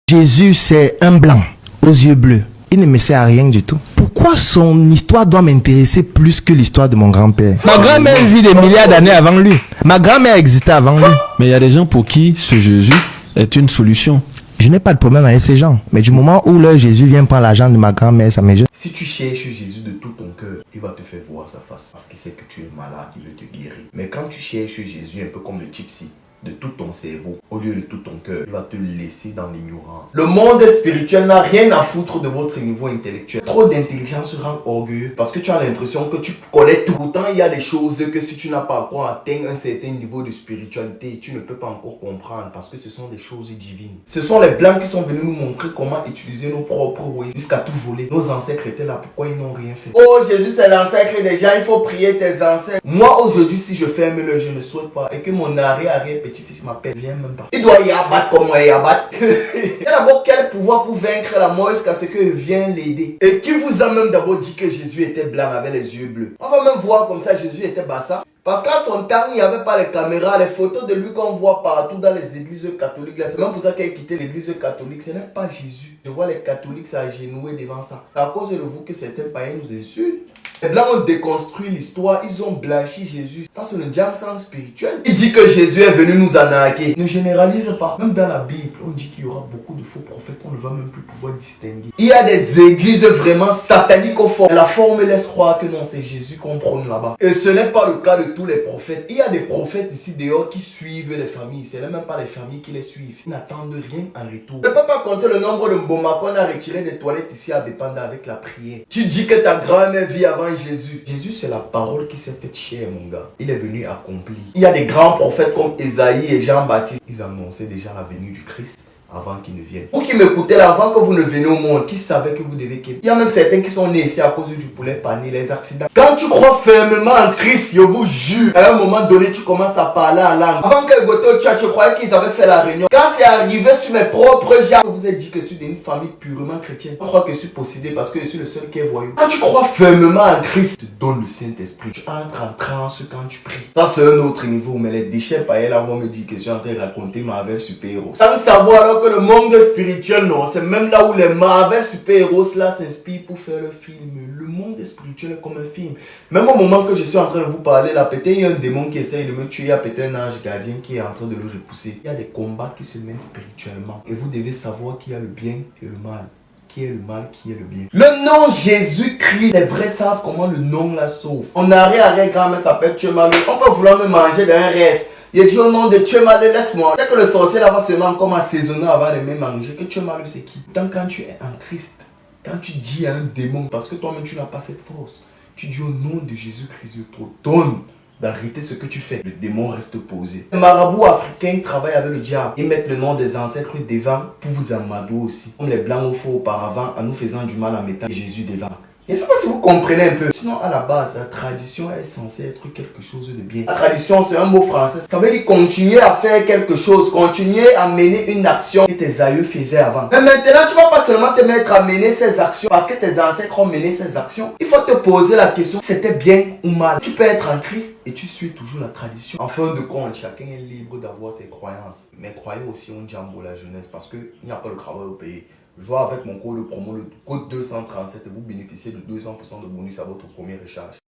Jésus, c'est un blanc aux yeux bleus. Il ne me sert à rien du tout. Pourquoi son histoire doit m'intéresser plus que l'histoire de mon grand-père? Ma grand-mère vit des milliards d'années avant lui. Ma grand-mère existait avant lui. Mais il y a des gens pour qui ce Jésus est une solution. Je n'ai pas de problème avec ces gens. Mais du moment où leur Jésus vient prendre l'argent de ma grand-mère, ça me gêne. Si tu cherches Jésus de tout ton cœur, il va te faire voir sa face. Parce qu'il sait que tu es malade, il veut te guérir. Mais quand tu cherches Jésus un peu comme le gypsy, de tout ton cerveau, au lieu de tout ton cœur, il va te laisser dans l'ignorance. Le monde spirituel n'a rien à foutre de votre niveau intellectuel. Trop d'intelligence rend orgueilleux parce que tu as l'impression que tu connais tout. Pourtant, il y a des choses que si tu n'as pas encore atteint un certain niveau de spiritualité, tu ne peux pas encore comprendre parce que ce sont des choses divines. Ce sont les blancs qui sont venus nous montrer comment utiliser nos propres moyens jusqu'à tout voler. Nos ancêtres étaient là, pourquoi ils n'ont rien fait? Oh, Jésus, c'est l'ancêtre des gens, il faut prier tes ancêtres. Moi, aujourd'hui, si je ferme l'œil, je ne souhaite pas et que mon arrière petit-fils m'appelle, viens même pas. Il doit y abattre comme moi, y abattre. Il y a d'abord quel pouvoir pour vaincre la mort jusqu'à ce que vienne l'aider. Et qui vous a même d'abord dit que Jésus était blanc avec les yeux bleus? On va même voir comme ça, Jésus était bassa. Parce qu'à son temps, il n'y avait pas les caméras, les photos de lui qu'on voit partout dans les églises catholiques. C'est même pour ça qu'il a quitté l'église catholique. Ce n'est pas Jésus. Je vois les catholiques s'agenouiller devant ça. C'est à cause de vous que certains païens nous insultent. Les blancs ont déconstruit l'histoire, ils ont blanchi Jésus. Ça, c'est le diable spirituel. Il dit que Jésus est venu nous arnaquer. Ne généralise pas. Même dans la Bible, on dit qu'il y aura beaucoup de faux prophètes qu'on ne va même plus pouvoir distinguer. Il y a des églises vraiment sataniques au fond. La forme laisse croire que non, c'est Jésus qu'on prône là-bas. Et ce n'est pas le cas de tous les prophètes. Il y a des prophètes ici dehors qui suivent les familles. Ce n'est même pas les familles qui les suivent. Ils n'attendent rien en retour. Je ne peux pas compter le nombre de mboma qu'on a retiré des toilettes ici à Bépanda avec la prière. Tu dis que ta grand-mère vit avant Jésus. Jésus, c'est la parole qui s'est faite chair, mon gars. Il est venu accomplir. Il y a des grands prophètes comme Esaïe et Jean-Baptiste. Ils annonçaient déjà la venue du Christ avant qu'il ne vienne. Vous qui m'écoutez là, avant que vous ne veniez au monde, qui savait que vous devez quitter? Il y a même certains qui sont nés ici à cause du poulet pané, les accidents. Quand tu crois fermement en Christ, je vous jure, à un moment donné, tu commences à parler en langue. Avant qu'elle goûte au tchat, je croyais qu'ils avaient fait la réunion. Quand c'est arrivé sur mes propres gens, je vous ai dit que je suis d'une famille purement chrétienne. Je crois que je suis possédé parce que je suis le seul qui est voyou. Quand tu crois fermement en Christ, te donne le Saint-Esprit. Tu entres en transe quand tu pries. Ça, c'est un autre niveau, mais les déchets païens là vont me dire que je suis en train de raconter Marvel super-héros. Sans savoir alors que le monde spirituel, non, c'est même là où les Marvel super-héros là s'inspirent pour faire le film. Le monde spirituel est comme un film. Même au moment que je suis en train de vous parler là, peut-être il y a un démon qui essaye de me tuer, il y a peut-être un ange gardien qui est en train de le repousser. Il y a des combats qui se mènent spirituellement. Et vous devez savoir qu'il y a le bien et le mal. Qui est le mal, qui est le bien. Le nom Jésus-Christ, les vrais savent comment le nom la sauve. On arrière grand-mère s'appelle Tchemalo. On peut vouloir me manger d'un rêve. Il dit au nom de Tchemalo, laisse-moi. C'est que le sorcier là va seulement comme assaisonner avant de me manger. Que Tchemalo c'est qui? Tant quand tu es en Christ, quand tu dis à un démon, parce que toi-même tu n'as pas cette force, tu dis au nom de Jésus-Christ, je t'ordonne d'arrêter ce que tu fais. Le démon reste posé. Les marabouts africains travaillent avec le diable. Ils mettent le nom des ancêtres devant pour vous amadouer aussi. Comme les blancs ont fait auparavant en nous faisant du mal en mettant Jésus devant. Je ne sais pas si vous comprenez un peu. Sinon, à la base, la tradition est censée être quelque chose de bien. La tradition, c'est un mot français. Ça veut dire continuer à faire quelque chose, continuer à mener une action que tes aïeux faisaient avant. Mais maintenant, tu ne vas pas seulement te mettre à mener ces actions parce que tes ancêtres ont mené ces actions. Il faut te poser la question, c'était bien ou mal. Tu peux être en Christ et tu suis toujours la tradition. En fin de compte, chacun est libre d'avoir ses croyances. Mais croyez aussi en Djambo la jeunesse parce qu'il n'y a pas le travail au pays. Je vois avec mon code de promo, le code 237, et vous bénéficiez de 200% de bonus à votre premier recharge.